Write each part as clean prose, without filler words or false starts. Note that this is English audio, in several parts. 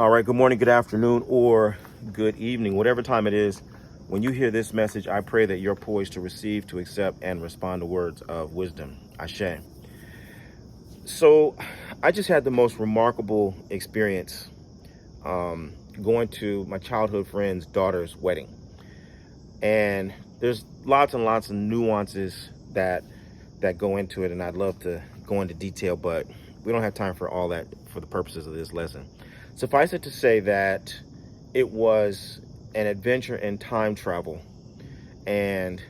All right, good morning, good afternoon, or good evening, whatever time it is. When you hear this message, I pray that you're poised to receive, to accept, and respond to words of wisdom. Ashe. So, I just had the most remarkable experience going to my childhood friend's daughter's wedding. And there's lots and lots of nuances that go into it, and I'd love to go into detail, but we don't have time for all that for the purposes of this lesson. Suffice it to say that it was an adventure in time travel, and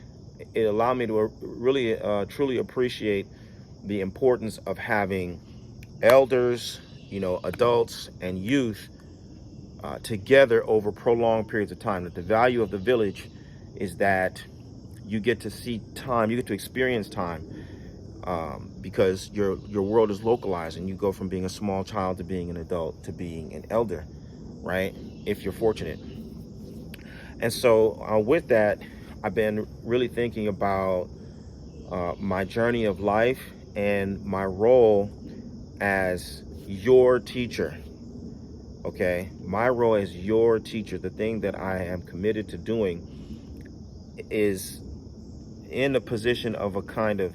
it allowed me to really truly appreciate the importance of having elders, adults and youth together over prolonged periods of time. That the value of the village is that you get to see time, you get to experience time, because your world is localized, and you go from being a small child to being an adult to being an elder, right? If you're fortunate. And so with that, I've been really thinking about my journey of life and my role as your teacher. Okay, my role as your teacher, the thing that I am committed to doing, is in a position of a kind of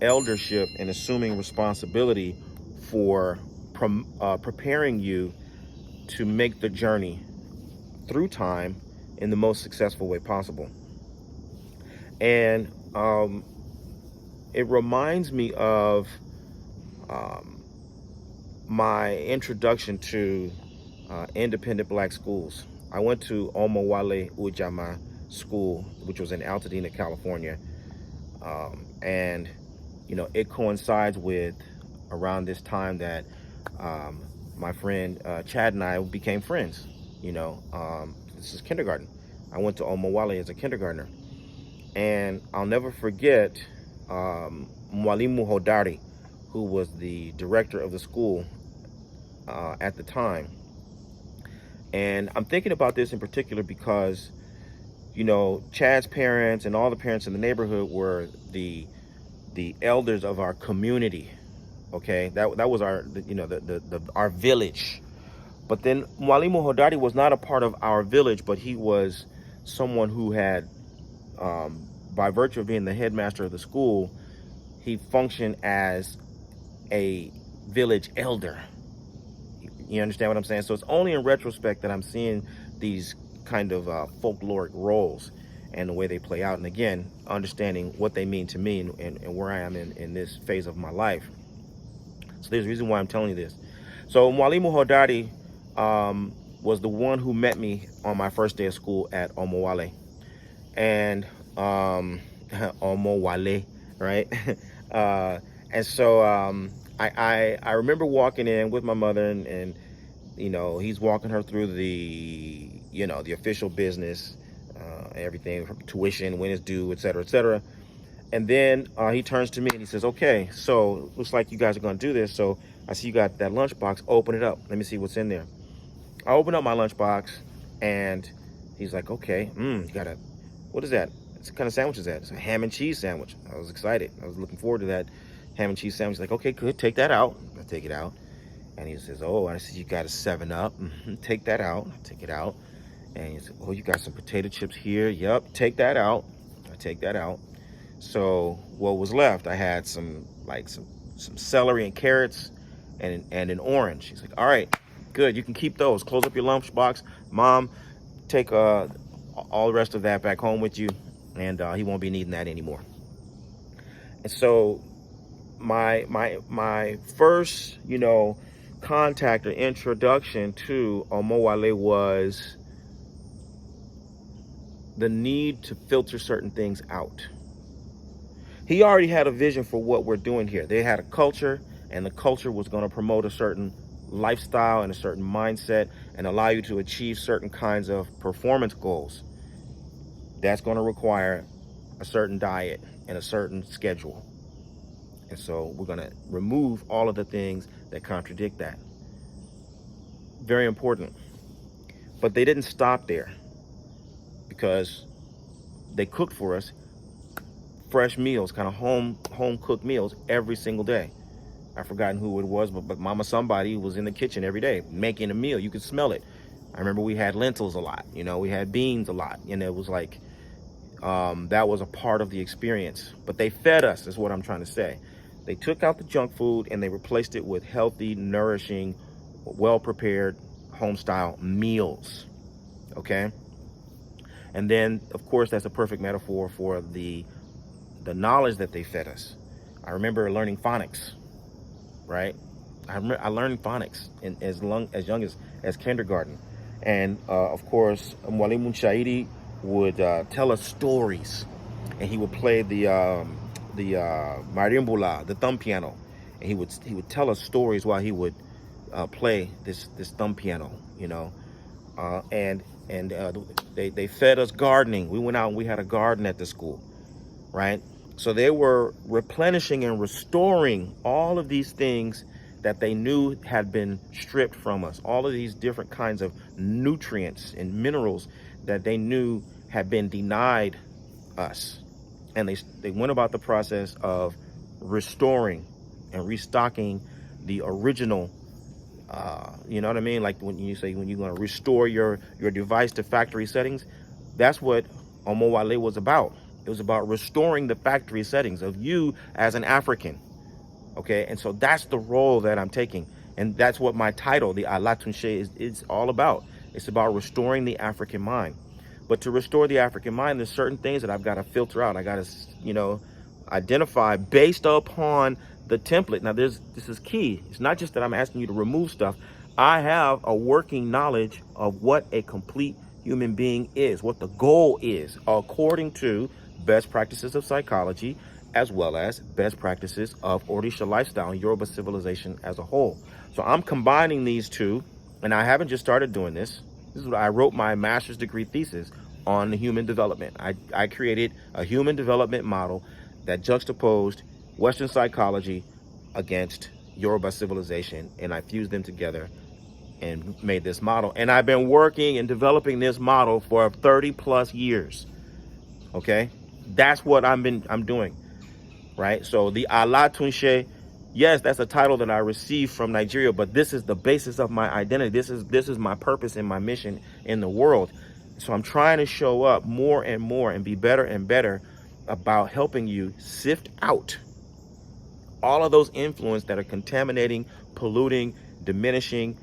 eldership and assuming responsibility for preparing you to make the journey through time in the most successful way possible. And it reminds me of my introduction to independent black schools. I went to Omowale Ujama School, which was in Altadena, California. And it coincides with around this time that my friend Chad and I became friends. This is kindergarten. I went to Omowale as a kindergartner, and I'll never forget Mwalimu Hodari, who was the director of the school at the time. And I'm thinking about this in particular because Chad's parents and all the parents in the neighborhood were the elders of our community. Okay, that was our our village. But then Mwalimu Hodari was not a part of our village, but he was someone who had, by virtue of being the headmaster of the school, he functioned as a village elder. You understand what I'm saying? So it's only in retrospect that I'm seeing these kind of folkloric roles and the way they play out. And again, understanding what they mean to me and where I am in this phase of my life. So there's a reason why I'm telling you this. So Mwalimu Hodari was the one who met me on my first day of school at Omowale. And Omowale, right? And so I remember walking in with my mother, and he's walking her through the the official business, everything from tuition, when it's due, et cetera, et cetera. And then he turns to me and he says, okay, so looks like you guys are going to do this. So I see you got that lunchbox. Open it up. Let me see what's in there. I open up my lunchbox, and he's like, okay, you got a, what is that? What kind of sandwich is that? It's a ham and cheese sandwich. I was excited. I was looking forward to that ham and cheese sandwich. He's like, okay, good. Take that out. I take it out. And he says, oh, I see you got a 7-Up. Take that out. I take it out. And he said, oh, you got some potato chips here. Yep, take that out. I take that out. So what was left? I had some celery and carrots and an orange. He's like, all right, good. You can keep those. Close up your lunchbox. Mom, take all the rest of that back home with you, and he won't be needing that anymore. And so my first contact or introduction to Omowale was the need to filter certain things out. He already had a vision for what we're doing here. They had a culture, and the culture was going to promote a certain lifestyle and a certain mindset and allow you to achieve certain kinds of performance goals. That's going to require a certain diet and a certain schedule. And so we're going to remove all of the things that contradict that. Very important. But they didn't stop there, because they cooked for us fresh meals, kind of home cooked meals every single day. I've forgotten who it was, but Mama somebody was in the kitchen every day making a meal. You could smell it. I remember we had lentils a lot, we had beans a lot, and it was like, that was a part of the experience. But they fed us, is what I'm trying to say. They took out the junk food and they replaced it with healthy, nourishing, well-prepared, home-style meals, okay? And then, of course, that's a perfect metaphor for the knowledge that they fed us. I remember learning phonics, right? I learned phonics as young as kindergarten. And of course, Mwalimu Shaidi would tell us stories, and he would play the marimbula, the thumb piano, and he would tell us stories while he would play this thumb piano, and they fed us gardening. We went out and we had a garden at the school, right? So they were replenishing and restoring all of these things that they knew had been stripped from us, all of these different kinds of nutrients and minerals that they knew had been denied us. And they went about the process of restoring and restocking the original, you know what I mean? Like when you're going to restore your device to factory settings, that's what Omowale was about. It was about restoring the factory settings of you as an African. Okay, and so that's the role that I'm taking. And that's what my title, the Alatunshe, is all about. It's about restoring the African mind. But to restore the African mind, there's certain things that I've got to filter out. I got to, identify based upon the template. Now, this is key. It's not just that I'm asking you to remove stuff. I have a working knowledge of what a complete human being is, what the goal is, according to best practices of psychology, as well as best practices of Orisa lifestyle and Yoruba civilization as a whole. So I'm combining these two, and I haven't just started doing this. This is what I wrote my master's degree thesis on human development. I created a human development model that juxtaposed Western psychology against Yoruba civilization, and I fused them together and made this model. And I've been working and developing this model for 30 plus years. Okay, that's what I'm doing, right? So the Alatunshe, yes, that's a title that I received from Nigeria, but this is the basis of my identity. This is my purpose and my mission in the world. So I'm trying to show up more and more and be better and better about helping you sift out all of those influences that are contaminating, polluting, diminishing,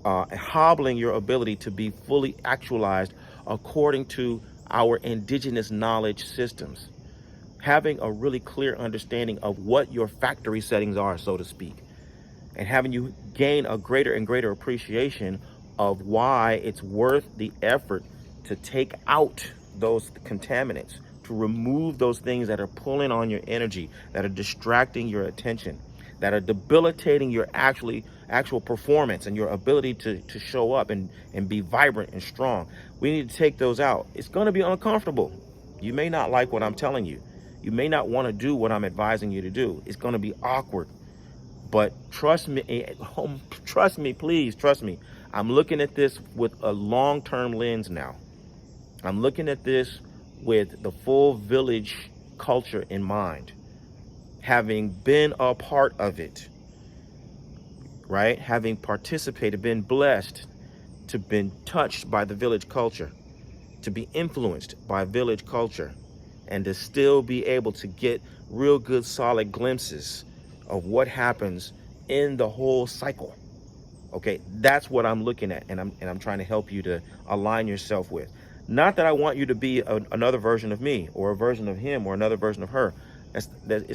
hobbling your ability to be fully actualized according to our indigenous knowledge systems. Having a really clear understanding of what your factory settings are, so to speak, and having you gain a greater and greater appreciation of why it's worth the effort to take out those contaminants, to remove those things that are pulling on your energy, that are distracting your attention, that are debilitating your actual performance and your ability to show up and be vibrant and strong. We need to take those out. It's going to be uncomfortable. You may not like what I'm telling you. You may not want to do what I'm advising you to do. It's going to be awkward. But trust me, please trust me. I'm looking at this with a long-term lens now. I'm looking at this with the full village culture in mind, having been a part of it, right? Having participated, been blessed to been touched by the village culture, to be influenced by village culture, and to still be able to get real good solid glimpses of what happens in the whole cycle. Okay, that's what I'm looking at, and I'm trying to help you to align yourself with. Not that I want you to be another version of me or a version of him or another version of her. It's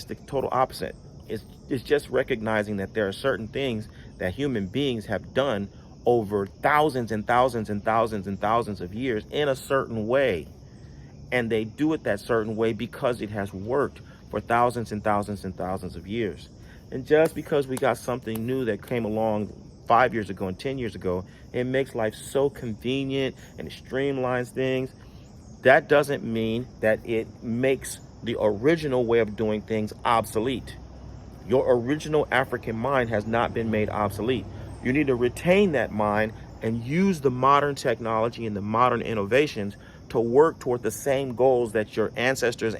the total opposite. It's just recognizing that there are certain things that human beings have done over thousands and thousands and thousands and thousands of years in a certain way. And they do it that certain way because it has worked for thousands and thousands and thousands of years. And just because we got something new that came along 5 years ago and 10 years ago, it makes life so convenient and it streamlines things. That doesn't mean that it makes the original way of doing things obsolete. Your original African mind has not been made obsolete. You need to retain that mind and use the modern technology and the modern innovations to work toward the same goals that your ancestors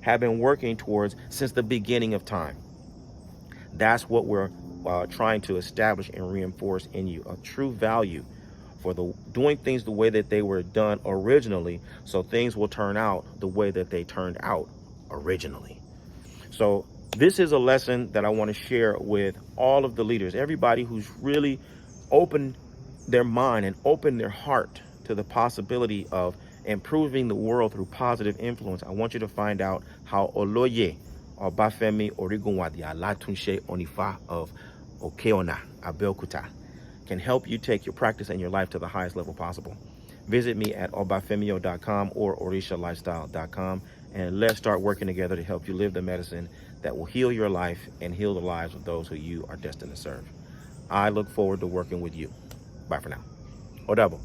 have been working towards since the beginning of time. That's what we're trying to establish and reinforce in you, a true value for the doing things the way that they were done originally, so things will turn out the way that they turned out originally. So this is a lesson that I want to share with all of the leaders, everybody who's really opened their mind and opened their heart to the possibility of improving the world through positive influence. I want you to find out how Oloye Obafemi Origunwadi Alatunse Onifa of Okeona, Abeokuta, can help you take your practice and your life to the highest level possible. Visit me at obafemio.com or orishalifestyle.com, and let's start working together to help you live the medicine that will heal your life and heal the lives of those who you are destined to serve. I look forward to working with you. Bye for now. Odabo.